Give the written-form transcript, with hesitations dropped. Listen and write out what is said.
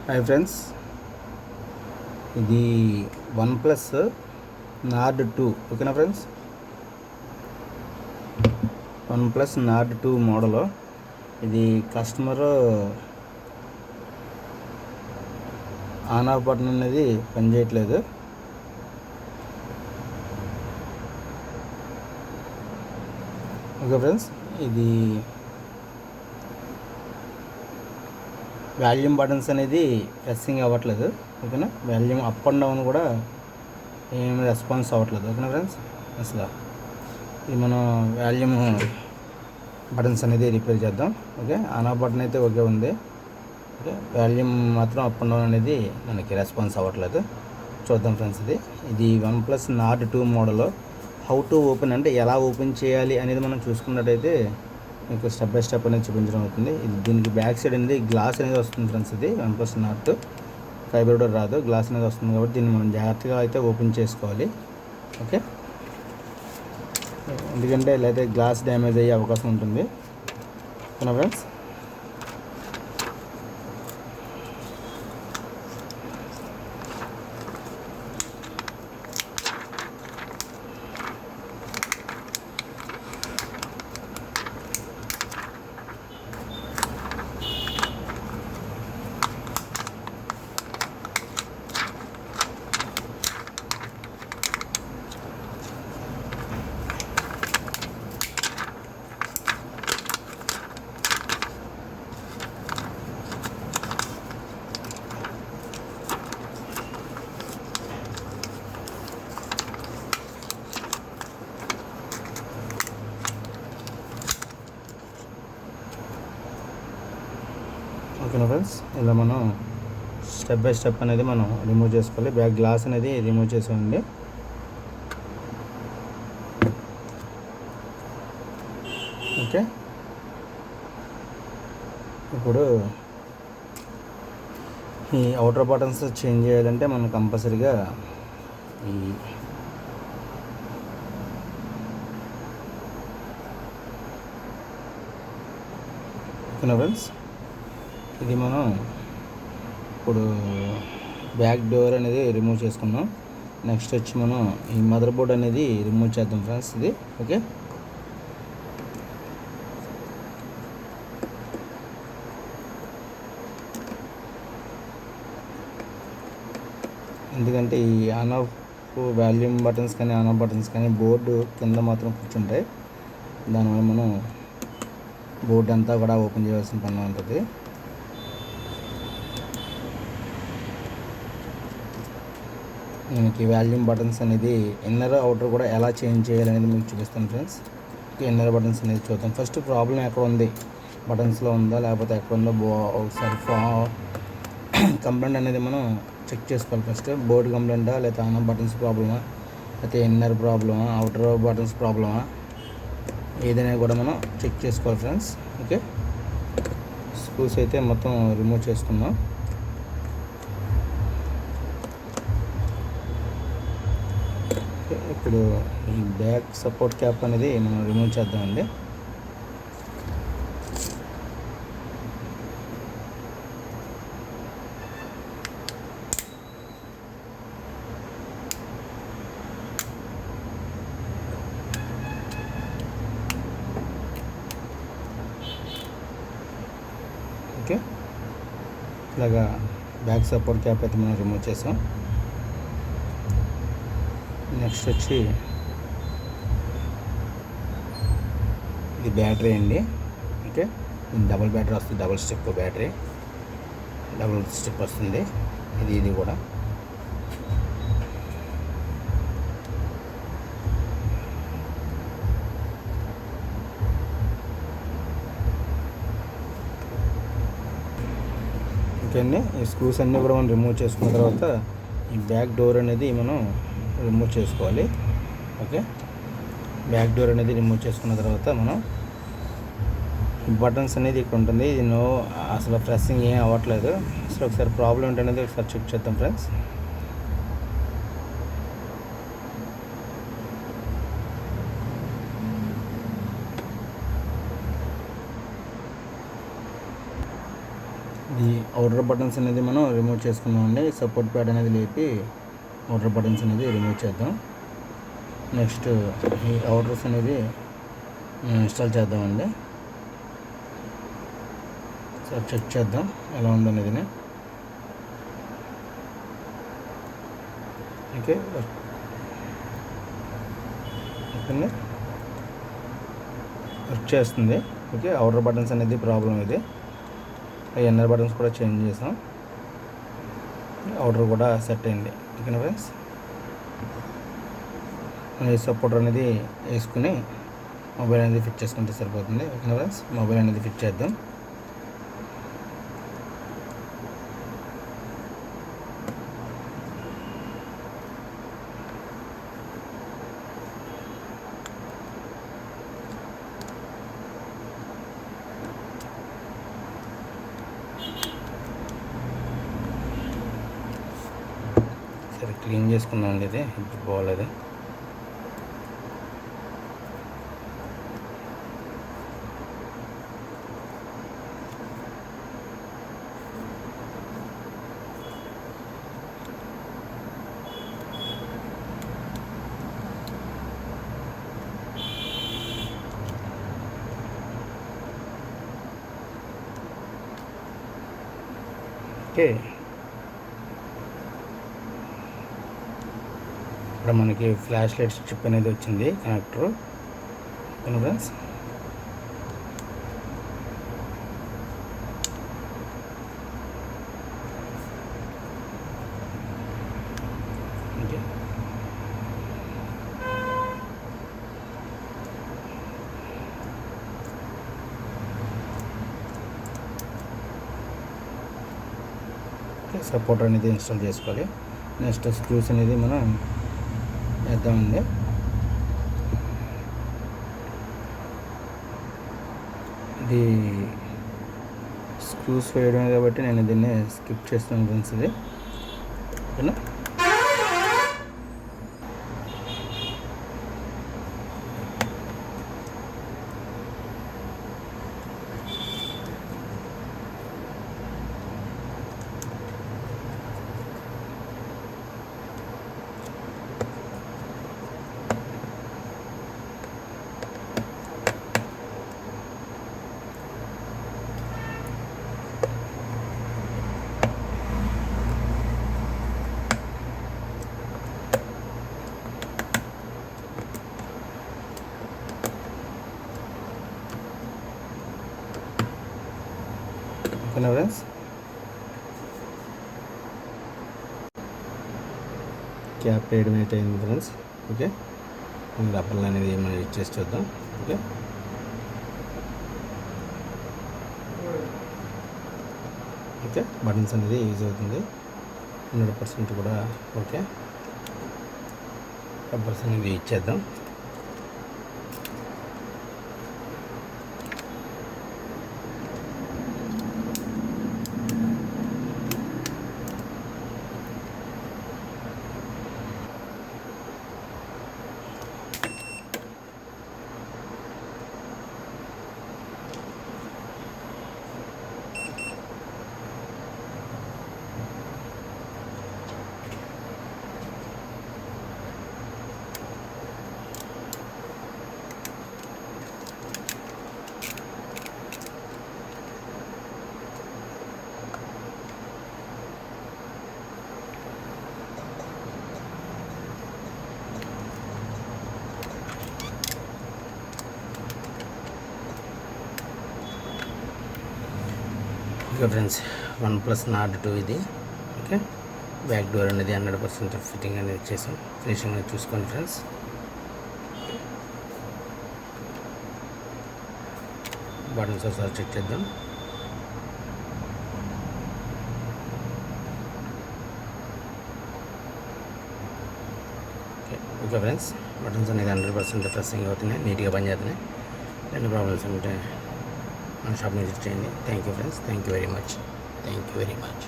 Hi friends, ఇది one plus Nord 2. ఓకేనా friends, one plus Nord 2 model. ఇది customer on off button అనేది పనిచేయట్లేదు. ఓకే ఫ్రెండ్స్, ఇది వాల్యూమ్ బటన్స్ అనేది ప్రెస్సింగ్ అవ్వట్లేదు. ఓకేనా, వాల్యూమ్ అప్ అండ్ డౌన్ కూడా ఏం రెస్పాన్స్ అవ్వట్లేదు. ఓకేనా ఫ్రెండ్స్, అసలు ఇది మనం వాల్యూమ్ బటన్స్ అనేది రిపేర్ చేద్దాం. ఓకే, ఆన్ ఆఫ్ బటన్ అయితే ఓకే ఉంది. ఓకే, వాల్యూమ్ మాత్రం అప్ అండ్ డౌన్ అనేది మనకి రెస్పాన్స్ అవ్వట్లేదు. చూద్దాం ఫ్రెండ్స్, ఇది one plus Nord 2 model. How to open అంటే ఎలా ఓపెన్ చేయాలి అనేది మనం చూసుకున్నట్టయితే మీకు స్టెప్ బై స్టెప్ అనేది చూపించడం అవుతుంది. ఇది దీనికి బ్యాక్ సైడ్ అనేది గ్లాస్ అనేది వస్తుంది ఫ్రెండ్స్. ఇది one plus Nord fibre door రాదు, గ్లాస్ అనేది వస్తుంది కాబట్టి దీన్ని మనం జాగ్రత్తగా అయితే ఓపెన్ చేసుకోవాలి. ఓకే, ఎందుకంటే ఇలా అయితే గ్లాస్ డ్యామేజ్ అయ్యే అవకాశం ఉంటుంది. ఓకేనా ఫ్రెండ్స్, ఓకేనా ఫ్రెండ్స్, ఇలా మనం స్టెప్ బై స్టెప్ అనేది మనం రిమూవ్ చేసుకోవాలి. బ్యాక్ గ్లాస్ అనేది రిమూవ్ చేసేయండి. ఓకే, ఇప్పుడు ఈ అవుటర్ బటన్స్ చేంజ్ చేయాలంటే మనం కంపల్సరీగా ఈ ఓకేనా ఫ్రెండ్స్, ఇది మనం ఇప్పుడు బ్యాక్ డోర్ అనేది రిమూవ్ చేసుకున్నాం. నెక్స్ట్ వచ్చి మనం ఈ మదర్ బోర్డ్ అనేది రిమూవ్ చేద్దాం ఫ్రెండ్స్. ఇది ఓకే, ఎందుకంటే ఈ ఆన్ ఆఫ్ వాల్యూమ్ బటన్స్ కానీ ఆన్ ఆఫ్ బటన్స్ కానీ బోర్డు కింద మాత్రం కూర్చుంటాయి. దానివల్ల మనం బోర్డు అంతా కూడా ఓపెన్ చేయాల్సిన పని ఉంటుంది. మనకి వాల్యూమ్ బటన్స్ అనేది ఇన్నర్ అవుటర్ కూడా ఎలా చేంజ్ చేయాలనేది మీకు చూపిస్తాను ఫ్రెండ్స్. ఇన్నర్ బటన్స్ అనేది చూద్దాం. ఫస్ట్ ప్రాబ్లం ఎక్కడ ఉంది, బటన్స్లో ఉందా లేకపోతే ఎక్కడ ఉందో ఒకసారి కంప్లైంట్ అనేది మనం చెక్ చేసుకోవాలి. ఫస్ట్ బోర్డు కంప్లైంటా లేకపోతే ఆన్ ఆఫ్ బటన్స్ ప్రాబ్లమా లేకపోతే ఇన్నర్ ప్రాబ్లమా అవుటర్ బటన్స్ ప్రాబ్లమా ఏదైనా కూడా మనం చెక్ చేసుకోవాలి ఫ్రెండ్స్. ఓకే, స్క్రూస్ అయితే మొత్తం రిమూవ్ చేసుకున్నాం. ఇప్పుడు ఈ బ్యాక్ సపోర్ట్ క్యాప్ అనేది మనం రిమూవ్ చేద్దామండి. ఓకే, ఇలాగా బ్యాక్ సపోర్ట్ క్యాప్ అయితే మనం రిమూవ్ చేసాం. నెక్స్ట్ వచ్చి ఇది బ్యాటరీ అండి. ఓకే, డబుల్ బ్యాటరీ వస్తుంది, double step battery, double step వస్తుంది. ఇది కూడా ఓకే అండి. ఈ స్క్రూస్ అన్నీ కూడా మనం రిమూవ్ చేసుకున్న తర్వాత ఈ బ్యాక్ డోర్ అనేది మనం రిమూవ్ చేసుకోవాలి. ఓకే, బ్యాక్ డోర్ అనేది రిమూవ్ చేసుకున్న తర్వాత మనం బటన్స్ అనేది ఇక్కడ ఉంటుంది. ఇది అసలు ప్రెస్సింగ్ ఏం అవ్వట్లేదు. అసలు ఒకసారి ప్రాబ్లం ఏంటనేది ఒకసారి చెక్ చేద్దాం ఫ్రెండ్స్. ఈ అవుటర్ బటన్స్ అనేది మనం రిమూవ్ చేసుకున్నామండి. సపోర్ట్ ప్యాడ్ అనేది లేపి అవుటర్ బటన్స్ అనేది రిమూవ్ చేద్దాం. నెక్స్ట్ ఈ అవుటర్స్ అనేది ఇన్స్టాల్ చేద్దామండి. సార్ చెక్ చేద్దాం ఎలా ఉందనేది. ఓకే, ఓకే, వర్క్ చేస్తుంది. ఓకే, అవుటర్ బటన్స్ అనేది ప్రాబ్లం ఇది. ఇన్నర్ బటన్స్ కూడా చేంజ్ చేసాం. అవుటర్ కూడా సెట్ అయింది. ఓకేనా ఫ్రెండ్స్, ఈ సపోర్టర్ అనేది వేసుకుని మొబైల్ అనేది ఫిట్ చేసుకుంటే సరిపోతుంది. ఓకేనా ఫ్రెండ్స్, మొబైల్ అనేది ఫిట్ చేద్దాం. సరే క్లీన్ చేసుకుందాం అండి. ఇది ఇప్పుడు బాగోలేదు. ఓకే, ఇక్కడ మనకి ఫ్లాష్ లైట్ స్ట్రిప్ అనేది వచ్చింది కనెక్టర్. ఓకేనా ఫ్రెండ్స్, ఓకే, సపోర్టర్ అనేది ఇన్స్టాల్ చేసుకోవాలి. నెక్స్ట్ స్క్రూస్ అనేది మనం వేద్దామండి. ఇది స్క్రూస్ వేయడమే కాబట్టి నేను దీన్ని స్కిప్ చేస్తాను ఫ్రెండ్స్. ఇది ఓకేనా. ఓకేనా ఫ్రెండ్స్, క్యాప్ వేయడం అయితే అయింది ఫ్రెండ్స్. ఓకే, రబ్బర్లు అనేది మనం యూజ్ చేసి చూద్దాం. ఓకే, ఓకే, బటన్స్ అనేది యూజ్ అవుతుంది 100% కూడా. ఓకే, రబ్బర్స్ అనేది యూజ్ చేద్దాం. ఓకే ఫ్రెండ్స్, OnePlus Nord 2 ఇది. ఓకే, బ్యాక్ డోర్ అనేది 100% ఫిట్టింగ్ అనేది చేసాం. ఫినిషింగ్ అనేది చూసుకోండి ఫ్రెండ్స్. బటన్స్ ఒకసారి చెక్ చేద్దాం. ఓకే ఫ్రెండ్స్, బటన్స్ అనేది 100% ప్రెస్సింగ్ అవుతున్నాయి, నీట్గా పనిచేస్తున్నాయి. ఎన్ని ప్రాబ్లమ్స్ ఉంటే మన షాప్ని విజిట్ చేయండి. Thank you friends, thank you very much.